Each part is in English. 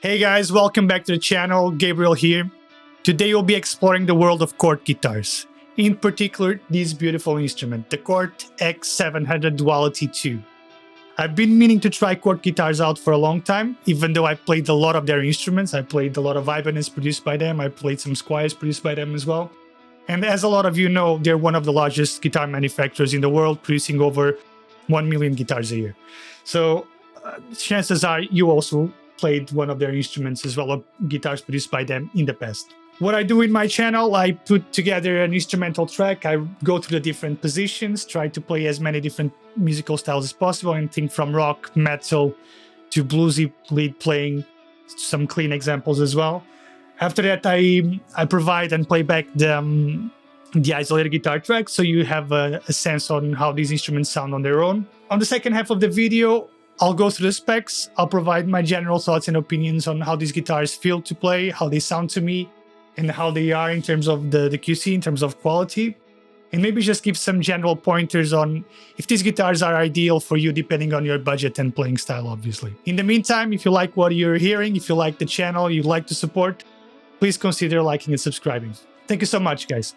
Hey guys, welcome back to the channel. Gabriel here. Today we'll be exploring the world of Cort guitars. In particular, this beautiful instrument, the Cort X700 Duality II. I've been meaning to try Cort guitars out for a long time, even though I played a lot of their instruments. I played a lot of Ibanez produced by them. I played some Squires produced by them as well. And as a lot of you know, they're one of the largest guitar manufacturers in the world, producing over 1 million guitars a year. So chances are you also played one of their instruments as well, or guitars produced by them in the past. What I do in my channel, I put together an instrumental track. I go through the different positions, try to play as many different musical styles as possible, anything from rock, metal, to bluesy lead playing, some clean examples as well. After that, I provide and play back the isolated guitar track, so you have a sense on how these instruments sound on their own. On the second half of the video, I'll go through the specs. I'll provide my general thoughts and opinions on how these guitars feel to play, how they sound to me, and how they are in terms of the QC, in terms of quality. And maybe just give some general pointers on if these guitars are ideal for you depending on your budget and playing style, obviously. In the meantime, if you like what you're hearing, if you like the channel, you'd like to support, please consider liking and subscribing. Thank you so much, guys.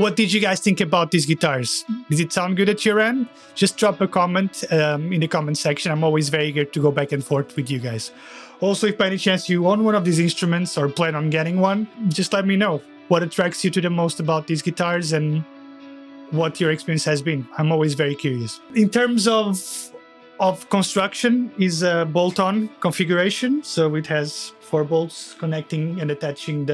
What did you guys think about these guitars? Does it sound good at your end? Just drop a comment in the comment section. I'm always very eager to go back and forth with you guys. Also, if by any chance you own one of these instruments or plan on getting one, just let me know what attracts you to the most about these guitars and what your experience has been. I'm always very curious. In terms of construction, is a bolt-on configuration. So it has 4 bolts connecting and attaching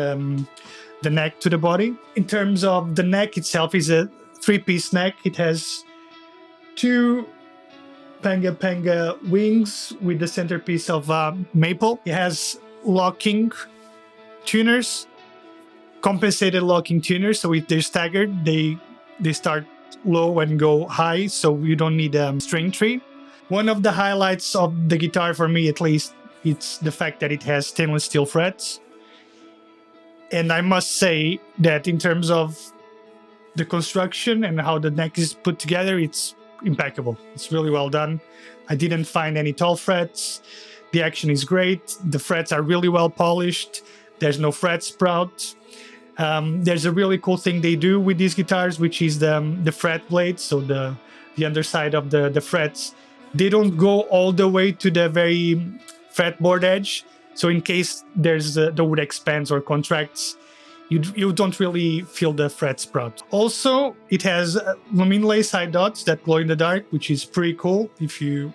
the neck to the body. In terms of the neck itself, is a 3-piece neck. It has 2 panga wings with the centerpiece of maple. It has locking tuners, compensated locking tuners. So if they're staggered, they start low and go high, so you don't need a string tree. One of the highlights of the guitar, for me at least, it's the fact that it has stainless steel frets. And I must say that in terms of the construction and how the neck is put together, it's impeccable. It's really well done. I didn't find any tall frets. The action is great. The frets are really well polished. There's no fret sprout. There's a really cool thing they do with these guitars, which is the fret blades. So the underside of the frets, they don't go all the way to the very fretboard edge. So in case the wood expands or contracts, you don't really feel the fret sprout. Also, it has LUMINLAY side dots that glow in the dark, which is pretty cool if you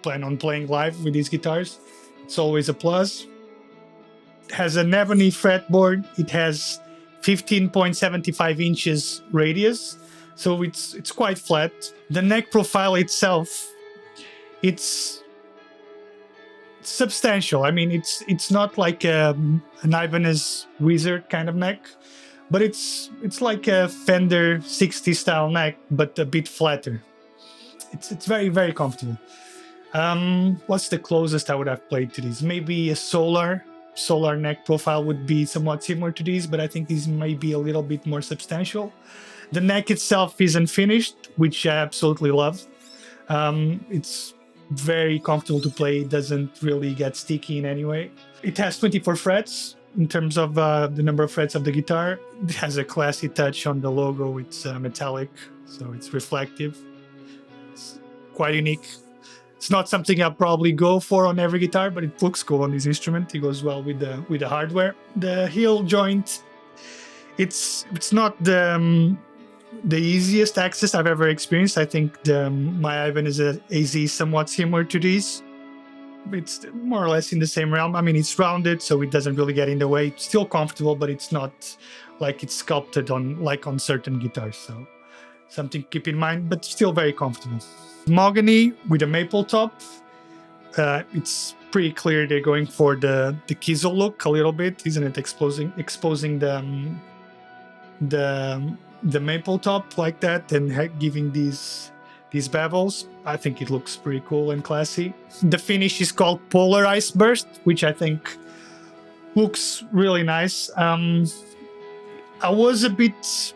plan on playing live with these guitars. It's always a plus. It has an ebony fretboard. It has 15.75 inches radius, so it's quite flat. The neck profile itself, it's substantial. I mean, it's not like an Ibanez Wizard kind of neck, but it's like a Fender 60 style neck, but a bit flatter. It's very, very comfortable. What's the closest I would have played to these? Maybe a Solar neck profile would be somewhat similar to these, but I think these may be a little bit more substantial. The neck itself isn't finished, which I absolutely love. It's very comfortable to play. It doesn't really get sticky in any way. It has 24 frets in terms of the number of frets of the guitar. It has a classy touch on the logo. It's metallic, so it's reflective. It's quite unique. It's not something I'll probably go for on every guitar, but it looks cool on this instrument. It goes well with the hardware. The heel joint, it's not the easiest access I've ever experienced. I think my Ibanez AZ is somewhat similar to these. It's more or less in the same realm. I mean, it's rounded, so it doesn't really get in the way. It's still comfortable, but it's not like it's sculpted on certain guitars. So something to keep in mind, but still very comfortable. Mahogany with a maple top. It's pretty clear they're going for the Kiesel look a little bit, isn't it? Exposing the maple top like that and giving these bevels. I think it looks pretty cool and classy. The finish is called Polar Ice Burst, which I think looks really nice. I was a bit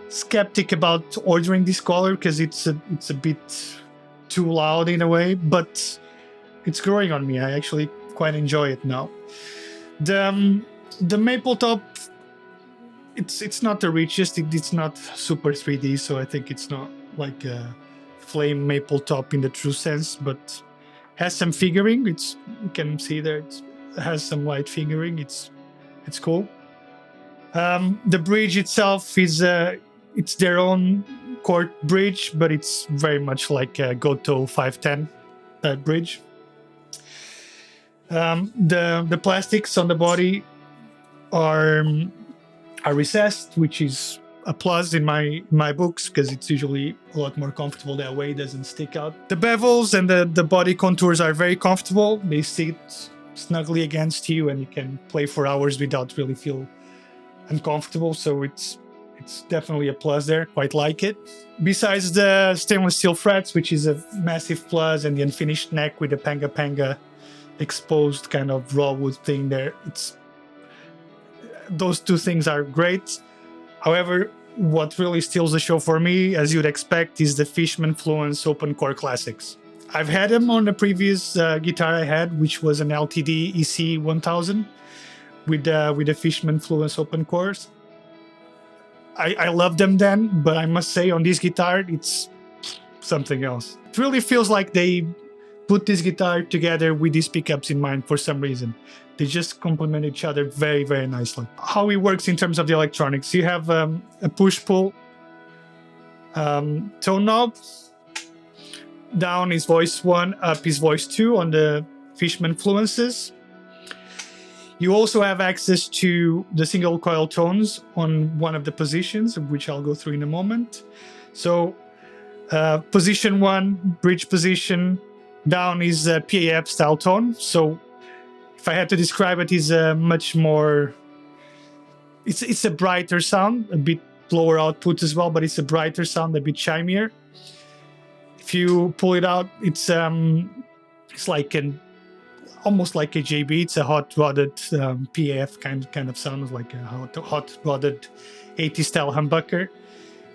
skeptic about ordering this color because it's a bit too loud in a way, but it's growing on me. I actually quite enjoy it now. The maple top, it's not the richest. It's not super 3D, so I think it's not like a flame maple top in the true sense, but has some figuring. You can see there it has some light figuring. It's cool. The bridge itself is it's their own Cort bridge, but it's very much like a Goto 510 bridge. The plastics on the body are recessed, which is a plus in my books because it's usually a lot more comfortable that way. It doesn't stick out. The bevels and the body contours are very comfortable. They sit snugly against you and you can play for hours without really feel uncomfortable. So it's definitely a plus there. Quite like it. Besides the stainless steel frets, which is a massive plus, and the unfinished neck with the panga exposed kind of raw wood thing there, those two things are great. However, what really steals the show for me, as you'd expect, is the Fishman Fluence Open Core Classics. I've had them on the previous guitar I had, which was an LTD EC 1000 with the Fishman Fluence Open Cores. I loved them then, but I must say on this guitar, it's something else. It really feels like they put this guitar together with these pickups in mind for some reason. They just complement each other very, very nicely. How it works in terms of the electronics, you have a push-pull tone knob. Down is voice 1, up is voice 2 on the Fishman Fluences. You also have access to the single coil tones on one of the positions, which I'll go through in a moment. So position 1, bridge position, down is a PAF style tone. So if I had to describe it, is a much more, it's a brighter sound, a bit lower output as well, but it's a brighter sound, a bit chimier. If you pull it out, it's like almost like a JB. It's a hot rodded PAF kind of sound, like a hot rodded 80s style humbucker.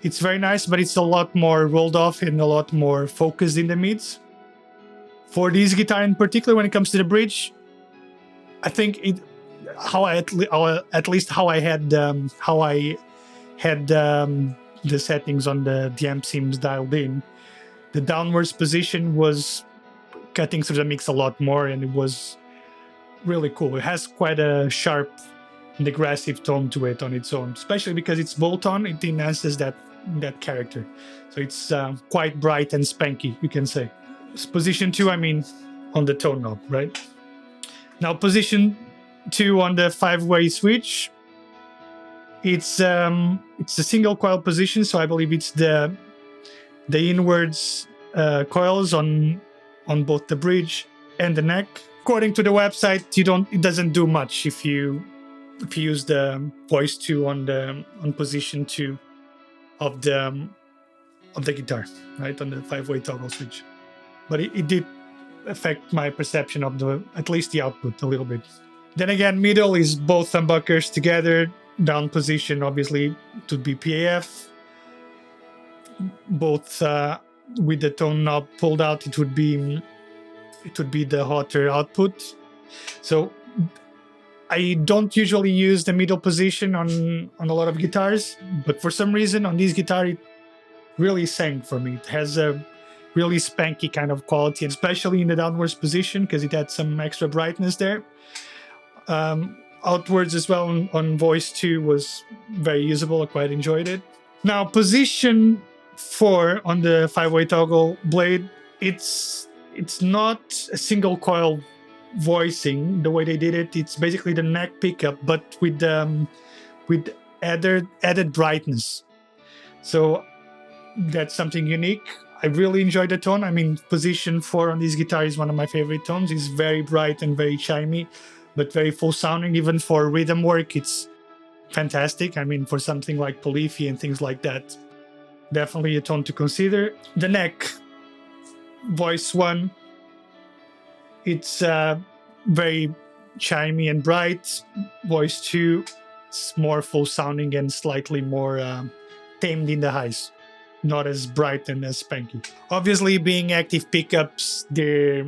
It's very nice, but it's a lot more rolled off and a lot more focused in the mids. For this guitar in particular, when it comes to the bridge, I think how I had the settings on the amp seams dialed in. The downwards position was cutting through the mix a lot more, and it was really cool. It has quite a sharp aggressive tone to it on its own, especially because it's bolt-on. It enhances that character. So it's quite bright and spanky, you can say. Position 2, I mean, on the tone knob, right? Now position 2 on the 5-way switch. It's a single coil position, so I believe it's the inwards coils on both the bridge and the neck. According to the website, it doesn't do much if you use the voice 2 on position 2 of the guitar, right, on the 5-way toggle switch. But it did affect my perception of at least the output a little bit. Then again, middle is both humbuckers together. Down position, obviously, to be PAF. Both with the tone knob pulled out, it would be the hotter output. So I don't usually use the middle position on a lot of guitars, but for some reason on this guitar it really sang for me. It has a really spanky kind of quality, especially in the downwards position because it had some extra brightness there. Outwards as well on voice 2 was very usable. I quite enjoyed it. Now position 4 on the 5-way toggle blade, it's not a single coil voicing the way they did it. It's basically the neck pickup, but with added brightness. So that's something unique. I really enjoyed the tone. I mean, position 4 on this guitar is one of my favorite tones. It's very bright and very chimey, but very full sounding. Even for rhythm work, it's fantastic. I mean, for something like polyphy and things like that, definitely a tone to consider. The neck, voice 1, it's very chimey and bright. Voice 2, it's more full sounding and slightly more tamed in the highs, not as bright and as spanky. Obviously, being active pickups, they're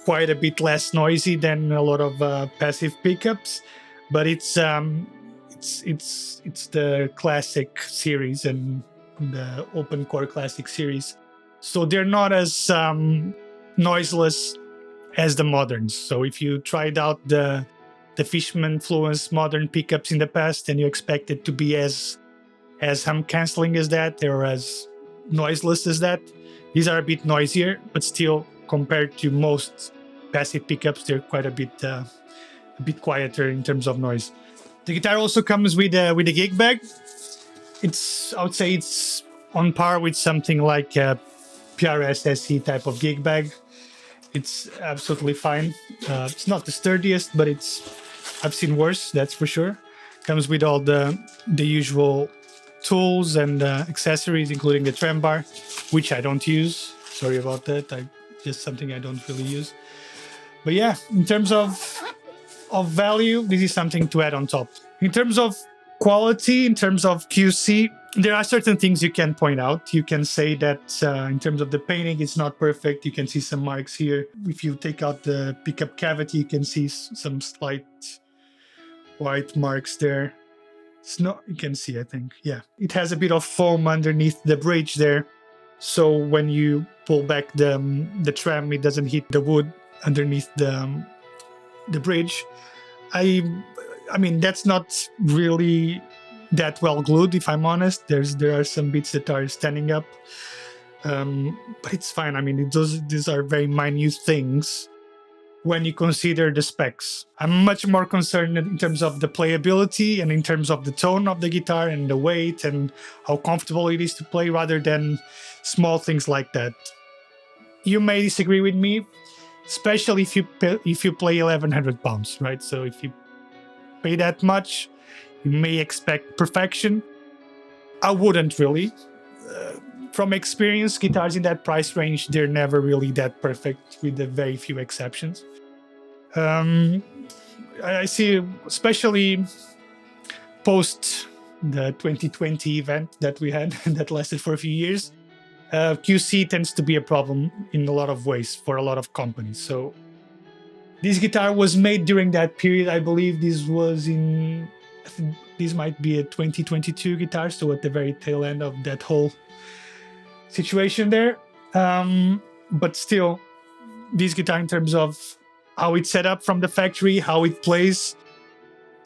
quite a bit less noisy than a lot of passive pickups, but it's the classic series and the Open Core Classics series, so they're not as noiseless as the moderns. So if you tried out the Fishman Fluence modern pickups in the past and you expect it to be as hum cancelling as that or as noiseless as that, these are a bit noisier, but still compared to most passive pickups, they're quite a bit quieter in terms of noise. The guitar also comes with a gig bag. I would say it's on par with something like a PRS SE type of gig bag. It's absolutely fine. It's not the sturdiest, but I've seen worse, that's for sure. Comes with all the usual tools and accessories, including the TREM bar, which I don't use. Sorry about that. Just something I don't really use. But yeah, in terms of value, this is something to add on top. In terms of quality, in terms of QC, there are certain things you can point out. You can say that in terms of the painting, it's not perfect. You can see some marks here. If you take out the pickup cavity, you can see some slight white marks there. You can see, I think, yeah. It has a bit of foam underneath the bridge there. So when you pull back the TREM, it doesn't hit the wood underneath the bridge. I mean, that's not really that well glued, if I'm honest. There are some bits that are standing up, but it's fine. I mean, these are very minute things when you consider the specs. I'm much more concerned in terms of the playability and in terms of the tone of the guitar and the weight and how comfortable it is to play, rather than small things like that. You may disagree with me, especially if you play 1,100 pounds, right? So if you pay that much, you may expect perfection. I wouldn't really. From experience, guitars in that price range, they're never really that perfect, with a very few exceptions. I see, especially post the 2020 event that we had that lasted for a few years, QC tends to be a problem in a lot of ways for a lot of companies. So this guitar was made during that period. I believe this might be a 2022 guitar, so at the very tail end of that whole situation there. But still, this guitar, in terms of how it's set up from the factory, how it plays,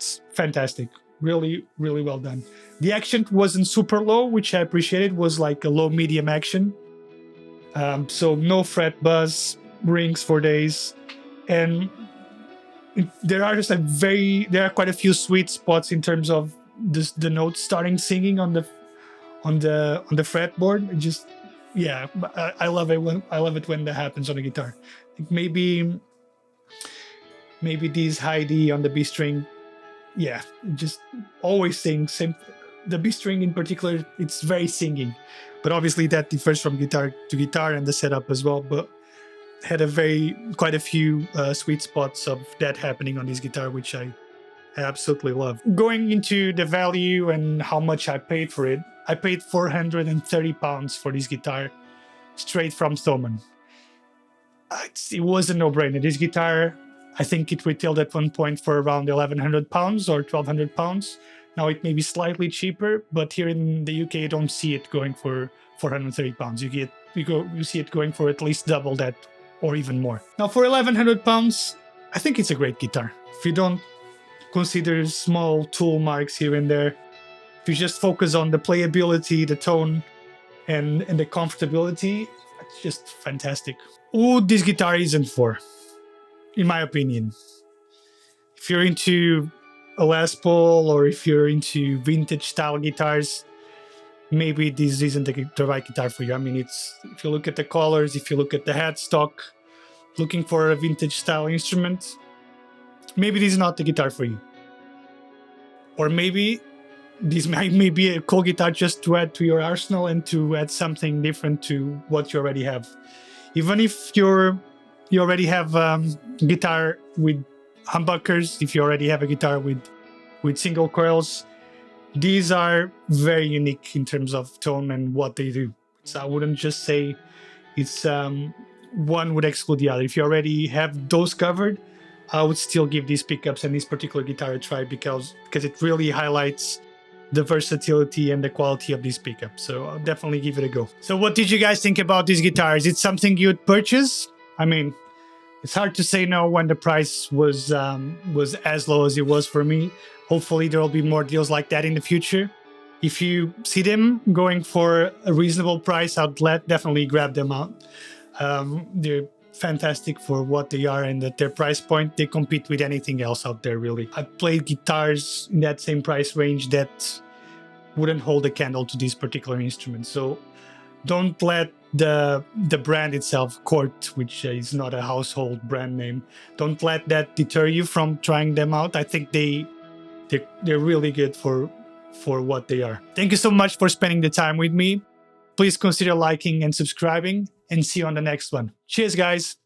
It's fantastic. Really, really well done. The action wasn't super low, which I appreciated. Was like a low medium action. So no fret buzz, rings for days, and there are quite a few sweet spots in terms of the notes starting singing on the fretboard. Just yeah, I love it when that happens on the guitar. Maybe these high D on the B string, yeah, just always sing. The B string in particular, it's very singing, but obviously that differs from guitar to guitar and the setup as well. But had quite a few sweet spots of that happening on this guitar, which I absolutely love. Going into the value and how much I paid for it, I paid £430 for this guitar, straight from Thomann. It was a no-brainer. This guitar, I think it retailed at one point for around £1,100 or £1,200. Now it may be slightly cheaper, but here in the UK, you don't see it going for £430. You see it going for at least double that or even more. Now for £1,100, I think it's a great guitar. If you don't consider small tool marks here and there, if you just focus on the playability, the tone, and the comfortability, it's just fantastic. Who this guitar isn't for, in my opinion. If you're into a Les Paul or if you're into vintage style guitars, maybe this isn't the right guitar for you. I mean, if you look at the colors, if you look at the headstock, looking for a vintage style instrument, maybe this is not the guitar for you. Or maybe this may be a cool guitar just to add to your arsenal and to add something different to what you already have. Even if you already have guitar with humbuckers, if you already have a guitar with single coils, these are very unique in terms of tone and what they do. So I wouldn't just say it's one would exclude the other. If you already have those covered, I would still give these pickups and this particular guitar a try because it really highlights the versatility and the quality of this pickup. So I'll definitely give it a go. So what did you guys think about this guitar? Is it something you'd purchase? I mean, it's hard to say no when the price was as low as it was for me. Hopefully there will be more deals like that in the future. If you see them going for a reasonable price, I'd definitely grab them out. They're fantastic for what they are, and at their price point, they compete with anything else out there, really. I've played guitars in that same price range that wouldn't hold a candle to this particular instrument. So don't let the brand itself, Cort, which is not a household brand name, don't let that deter you from trying them out. I think they're really good for what they are. Thank you so much for spending the time with me. Please consider liking and subscribing, and see you on the next one. Cheers, guys.